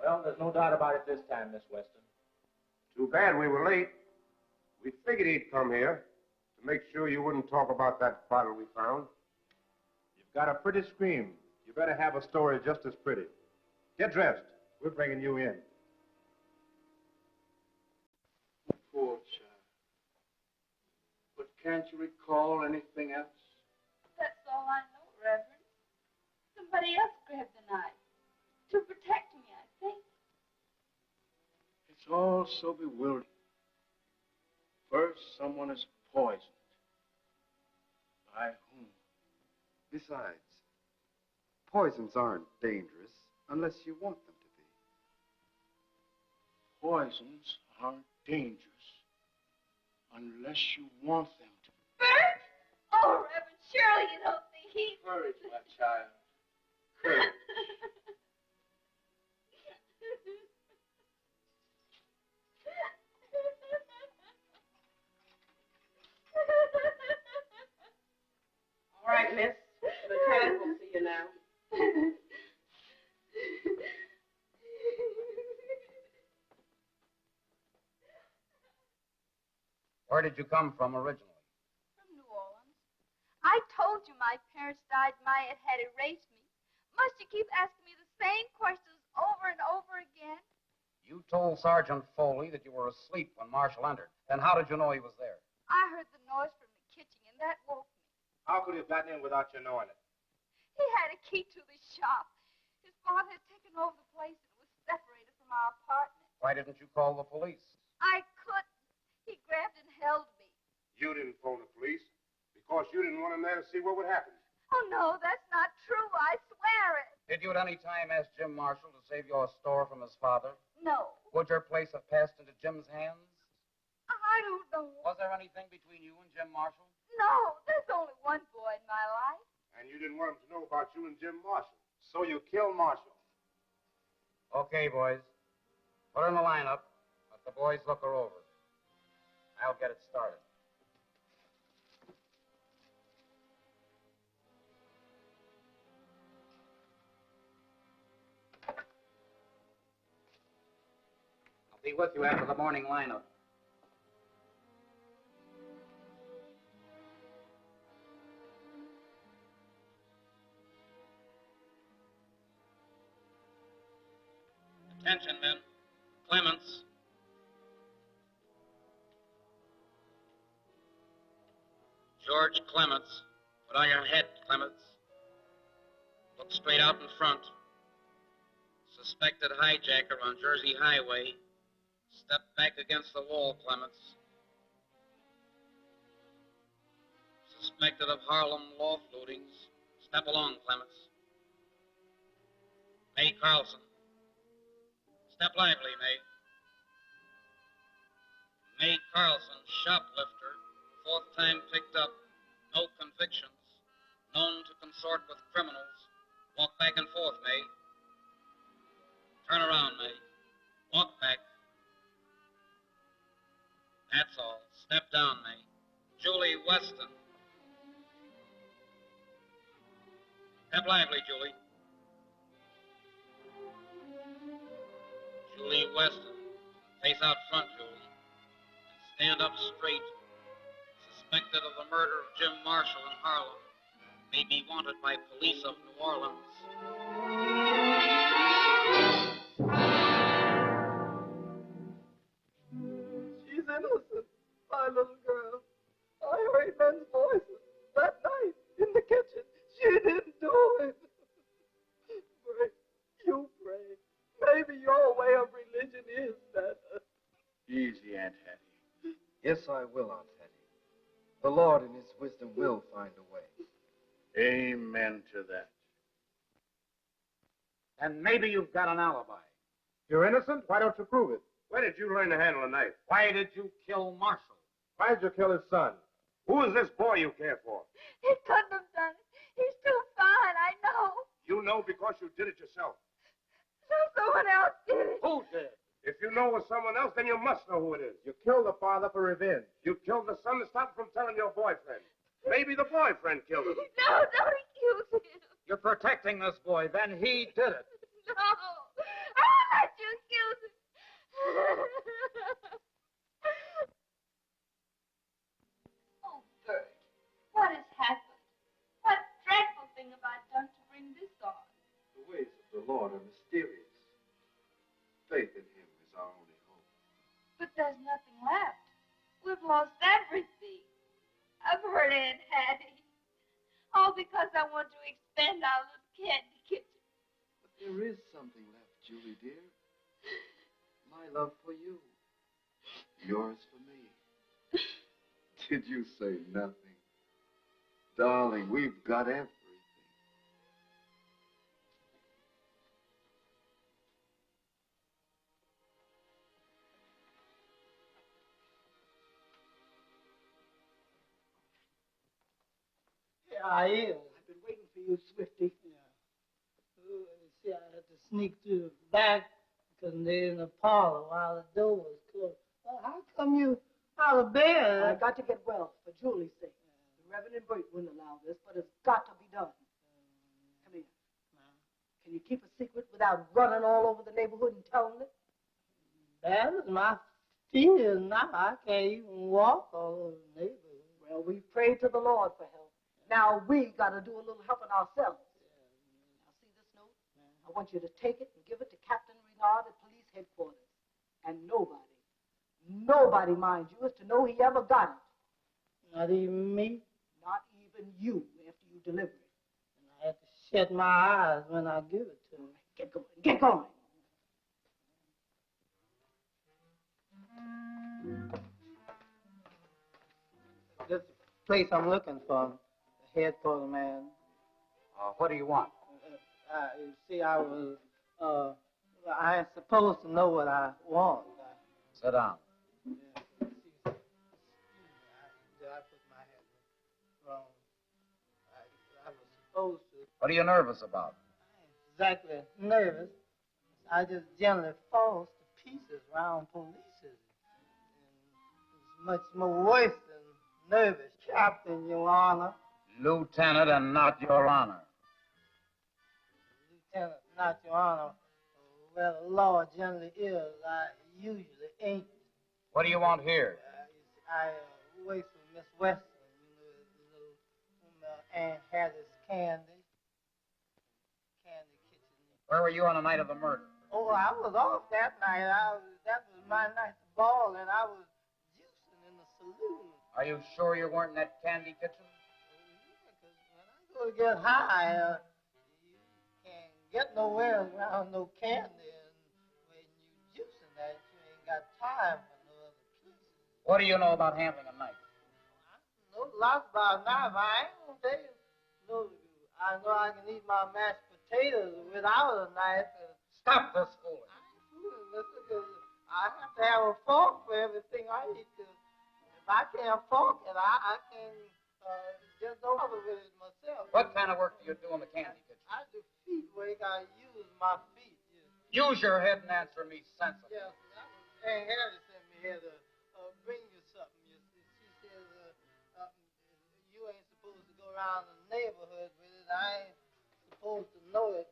Well, there's no doubt about it this time, Miss Weston. Too bad we were late. We figured he'd come here to make sure you wouldn't talk about that bottle we found. You've got a pretty scream. You better have a story just as pretty. Get dressed. We're bringing you in. Poor child. But can't you recall anything else? That's all I know, Reverend. Somebody else grabbed the knife. To protect me, I think. It's all so bewildering. First, someone is poisoned. By whom? Besides, poisons aren't dangerous unless you want them to be. Poisons aren't dangerous unless you want them to. Bert? Oh, Reverend, surely you don't think he... Courage, my child. Courage. All right, miss. Lieutenant will see you now. Where did you come from originally? From New Orleans. I told you my parents died. My aunt had erased me. Must you keep asking me the same questions over and over again? You told Sergeant Foley that you were asleep when Marshall entered. Then how did you know he was there? I heard the noise from the kitchen, and that woke me. How could he have gotten in without you knowing it? He had a key to the shop. His father had taken over the place, and it was separated from our apartment. Why didn't you call the police? I couldn't. He grabbed and held me. You didn't phone the police because you didn't want him there to see what would happen. Oh, no, that's not true. I swear it. Did you at any time ask Jim Marshall to save your store from his father? No. Would your place have passed into Jim's hands? I don't know. Was there anything between you and Jim Marshall? No, there's only one boy in my life. And you didn't want him to know about you and Jim Marshall. So you killed Marshall. Okay, boys. Put her in the lineup. Let the boys look her over. I'll get it started. I'll be with you after the morning lineup. Attention, men. Clements. George Clements. Put on your head, Clements. Look straight out in front. Suspected hijacker on Jersey Highway. Step back against the wall, Clements. suspected of Harlem loft lootings. Step along, Clements. May Carlson. Step lively, May. May Carlson, shoplifter, fourth time picked up, no convictions, known to consort with criminals. Walk back and forth, May. Turn around, May. Walk back. That's all. Step down, May. Julie Weston. Step lively, Julie. Julie Weston. Face out front, Julie. And stand up straight. Suspected of the murder of Jim Marshall in Harlem. May be wanted by police of New Orleans. She's innocent, my little girl. I heard men's voices that night in the kitchen. She didn't do it. Pray, you pray. Maybe your way of religion is better. Easy, Aunt Hattie. Yes, I will, Aunt Hattie. The Lord in his wisdom will find a way. Amen to that. And maybe you've got an alibi. You're innocent? Why don't you prove it? Where did you learn to handle a knife? Why did you kill Marshall? Why did you kill his son? Who is this boy you care for? He couldn't have done it. He's too fine, I know. You know because you did it yourself. No, someone else did it. Who did? If you know it was someone else, then you must know who it is. You killed the father for revenge. You killed the son to stop him from telling your boyfriend. Maybe the boyfriend killed him. No, don't accuse him. You're protecting this boy. Then he did it. No, I won't let you accuse him. Oh, Bert, what has happened? What dreadful thing have I done to bring this on? The ways of the Lord are mysterious. Faith in him is our only hope. But there's nothing left. We've lost everything. I've heard Aunt Hattie. All because I want to expand our little candy kitchen. But there is something left, Julie, dear. My love for you. Yours for me. Did you say nothing? Darling, we've got everything. Yeah, I am. I've been waiting for you, Swifty. Yeah. Ooh, let me see, I had to sneak through the back because they're in the parlor while the door was closed. Well, how come you out of bed? I got to get well for Julie's sake. The Reverend Burt wouldn't allow this, but it's got to be done. Come here. Can you keep a secret without running all over the neighborhood and telling it? That is my fear now. I can't even walk all over the neighborhood. Well, we prayed to the Lord for help. Now we got to do a little helping ourselves. Now see this note? I want you to take it and give it to Captain Renard at police headquarters. And nobody, mind you, is to know he ever got it. Not even me? Not even you after you deliver it. And I have to shut my eyes when I give it to him. Get going, get going. This place I'm looking for, the headquarters man. What do you want? You see, I ain't supposed to know what I want. Sit down. Did I put my head wrong? I was supposed to. What are you nervous about? Exactly nervous. I just generally falls to pieces around police. It's much more worse than nervous, Captain, Your Honor. Lieutenant and not Your Honor. Lieutenant, not Your Honor. Well, the law generally is. I usually ain't. What do you want here? I wait for Miss Weston, the little Aunt Hattie's candy kitchen. Where were you on the night of the murder? Oh, I was off that night. That was my night to ball, and I was juicing in the saloon. Are you sure you weren't in that candy kitchen? When I go to get high, you can't get nowhere around no candy, and when you juicing that, you ain't got time for no other places. What do you know about handling a knife? I know lots about a knife. I ain't gonna tell you. No, I know I can eat my mashed potatoes without a knife. Stop this fooling. I ain't fooling, mister, because I have to have a fork for everything I eat. Cause if I can't fork it, I can just don't bother with it myself. What kind of work do you do in the candy kitchen? I do feet work. I use my feet. Use your head and answer me sensibly. Yes, that was Aunt Harry sent me here to bring you something. You see, she says you ain't supposed to go around the neighborhood with it. I ain't supposed to know it.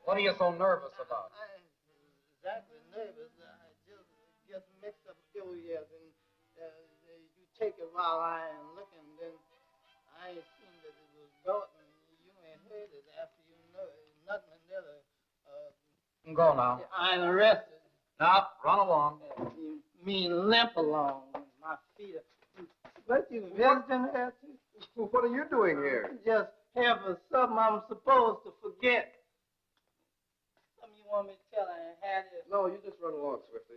What are you so nervous about? I ain't exactly nervous. I just get mixed up. Oh, yes, and you take it while I am looking, then I ain't seen that it was brought, and you ain't heard it after you know it. Nothing another. Go now. I'm arrested. Now, run along. You mean limp along. My feet are... What you visiting here to? What are you doing here? Just here for something I'm supposed to forget. Something you want me to tell Aunt Hattie? No, you just run along, Swifty.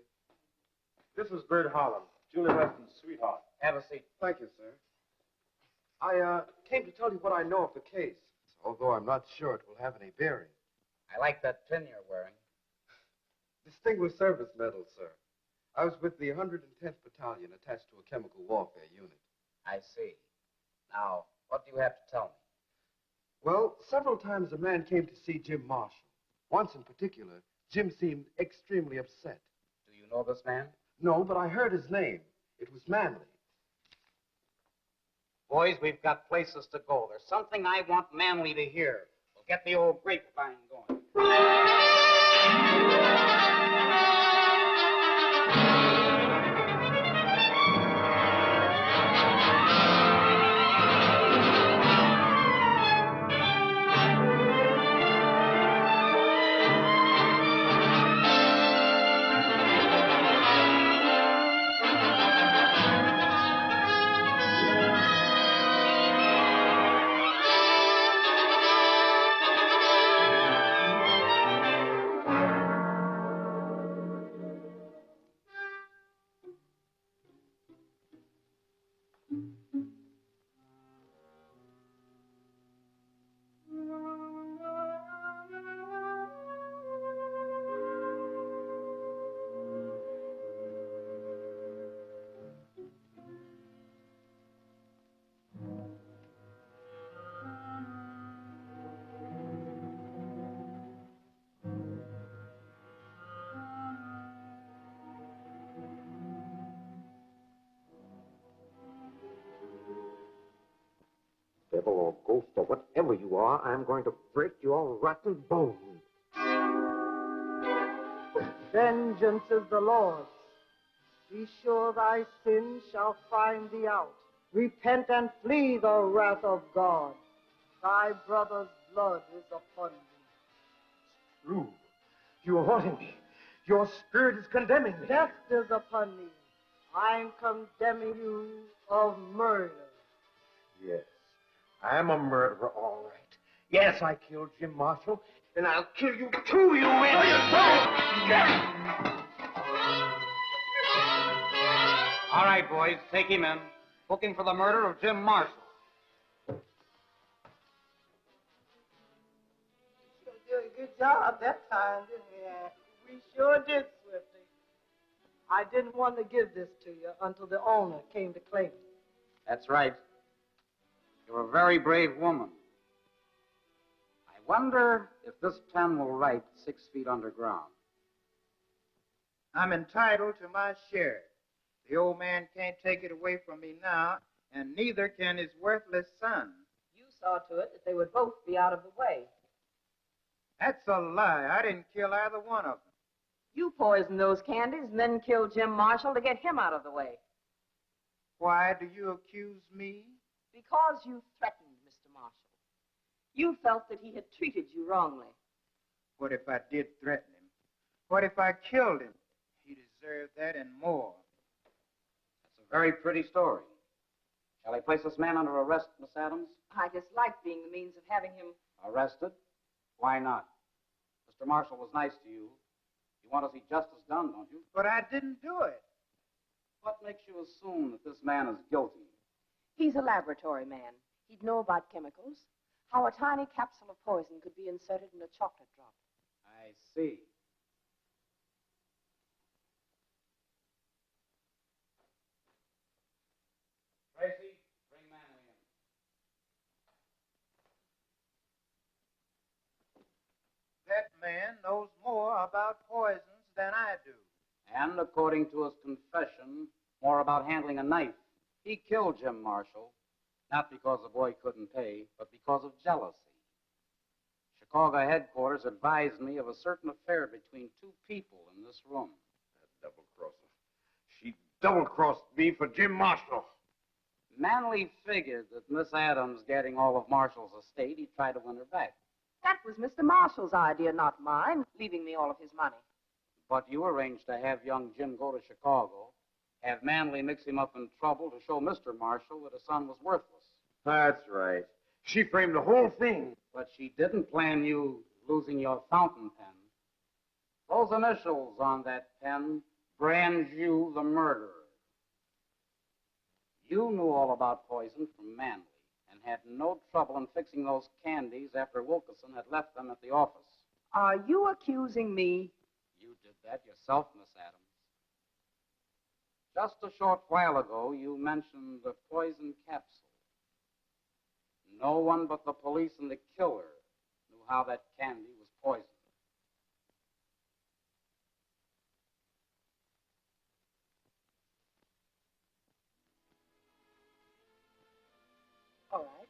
This is Bert Harlem, Julie Weston's sweetheart. Have a seat. Thank you, sir. I came to tell you what I know of the case, although I'm not sure it will have any bearing. I like that pin you're wearing. Distinguished Service Medal, sir. I was with the 110th Battalion attached to a chemical warfare unit. I see. Now, what do you have to tell me? Well, several times a man came to see Jim Marshall. Once in particular, Jim seemed extremely upset. Do you know this man? No, but I heard his name. It was Manley. Boys, we've got places to go. There's something I want Manley to hear. We'll get the old grapevine going. Devil or ghost or whatever you are, I'm going to break your rotten bones. Vengeance is the Lord's. Be sure thy sin shall find thee out. Repent and flee the wrath of God. Thy brother's blood is upon thee. True. You are haunting me. Your spirit is condemning me. Death is upon thee. I'm condemning you of murder. Yes, I am a murderer, all right. Yes, I killed Jim Marshall, and I'll kill you too, you idiot! No, you don't! All right, boys, take him in. Looking for the murder of Jim Marshall. You did a good job that time, didn't we? We sure did, Swifty. I didn't want to give this to you until the owner came to claim it. That's right. You're a very brave woman. I wonder if this pen will write 6 feet underground. I'm entitled to my share. The old man can't take it away from me now, and neither can his worthless son. You saw to it that they would both be out of the way. That's a lie. I didn't kill either one of them. You poisoned those candies and then killed Jim Marshall to get him out of the way. Why do you accuse me? Because you threatened Mr. Marshall. You felt that he had treated you wrongly. What if I did threaten him? What if I killed him? He deserved that and more. That's a very pretty story. Shall I place this man under arrest, Miss Adams? I dislike being the means of having him... Arrested? Why not? Mr. Marshall was nice to you. You want to see justice done, don't you? But I didn't do it. What makes you assume that this man is guilty? He's a laboratory man. He'd know about chemicals, how a tiny capsule of poison could be inserted in a chocolate drop. I see. Tracy, bring Manley in. That man knows more about poisons than I do. And according to his confession, more about handling a knife. He killed Jim Marshall, not because the boy couldn't pay, but because of jealousy. Chicago headquarters advised me of a certain affair between two people in this room. That double-crosser. She double-crossed me for Jim Marshall. Manley figured that Miss Adams getting all of Marshall's estate, he'd try to win her back. That was Mr. Marshall's idea, not mine, leaving me all of his money. But you arranged to have young Jim go to Chicago, have Manley mix him up in trouble to show Mr. Marshall that his son was worthless. That's right. She framed the whole thing. But she didn't plan you losing your fountain pen. Those initials on that pen brand you the murderer. You knew all about poison from Manley and had no trouble in fixing those candies after Wilkerson had left them at the office. Are you accusing me? You did that yourself, Miss Adams. Just a short while ago, you mentioned the poison capsule. No one but the police and the killer knew how that candy was poisoned. All right.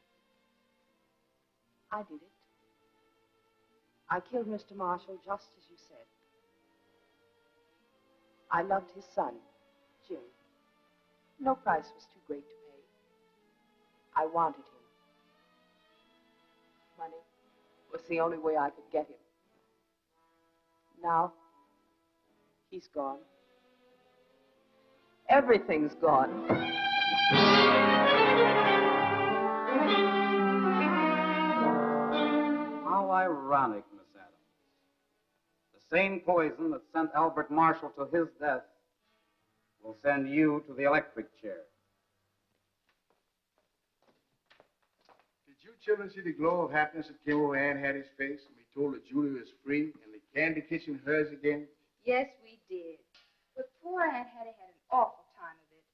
I did it. I killed Mr. Marshall just as you said. I loved his son, Jim. No price was too great to pay. I wanted him. Money was the only way I could get him. Now, he's gone. Everything's gone. How ironic, Miss Adams. The same poison that sent Albert Marshall to his death will send you to the electric chair. Did you children see the glow of happiness that came over Aunt Hattie's face when we told her Julie was free and the candy kitchen hers again? Yes, we did. But poor Aunt Hattie had an awful time of it.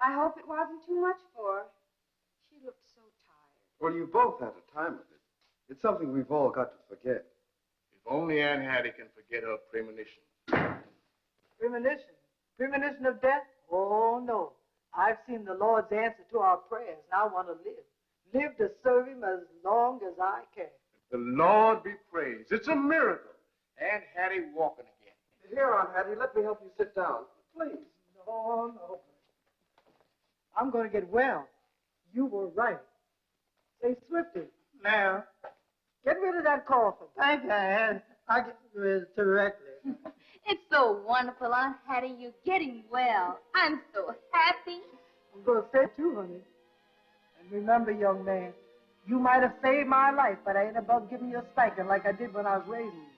I hope it wasn't too much for her. She looked so tired. Well, you both had a time of it. It's something we've all got to forget. If only Aunt Hattie can forget her premonition. Premonition? Premonition of death? Oh, no. I've seen the Lord's answer to our prayers, and I want to live. Live to serve him as long as I can. The Lord be praised. It's a miracle. Aunt Hattie walking again. Here, Aunt Hattie, let me help you sit down. Please. No, no. I'm going to get well. You were right. Say, Swifty. Now, Get rid of that coffin. thank you, Aunt. I get rid of it directly. It's so wonderful, Aunt Hattie. You're getting well. I'm so happy. I'm going to say it too, honey. And remember, young man, you might have saved my life, but I ain't above giving you a spanking like I did when I was raising you.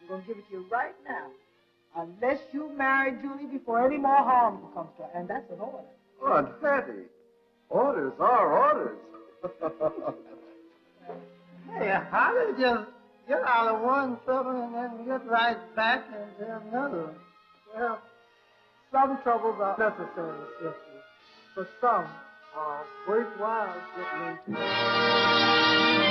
I'm going to give it to you right now. Unless you marry Julie before any more harm comes to her. And that's an order. Aunt Hattie, orders are orders. Hey, how did you just get out of one trouble and then get right back into another? Well, some troubles are necessary, Swifty. But some are worthwhile getting into.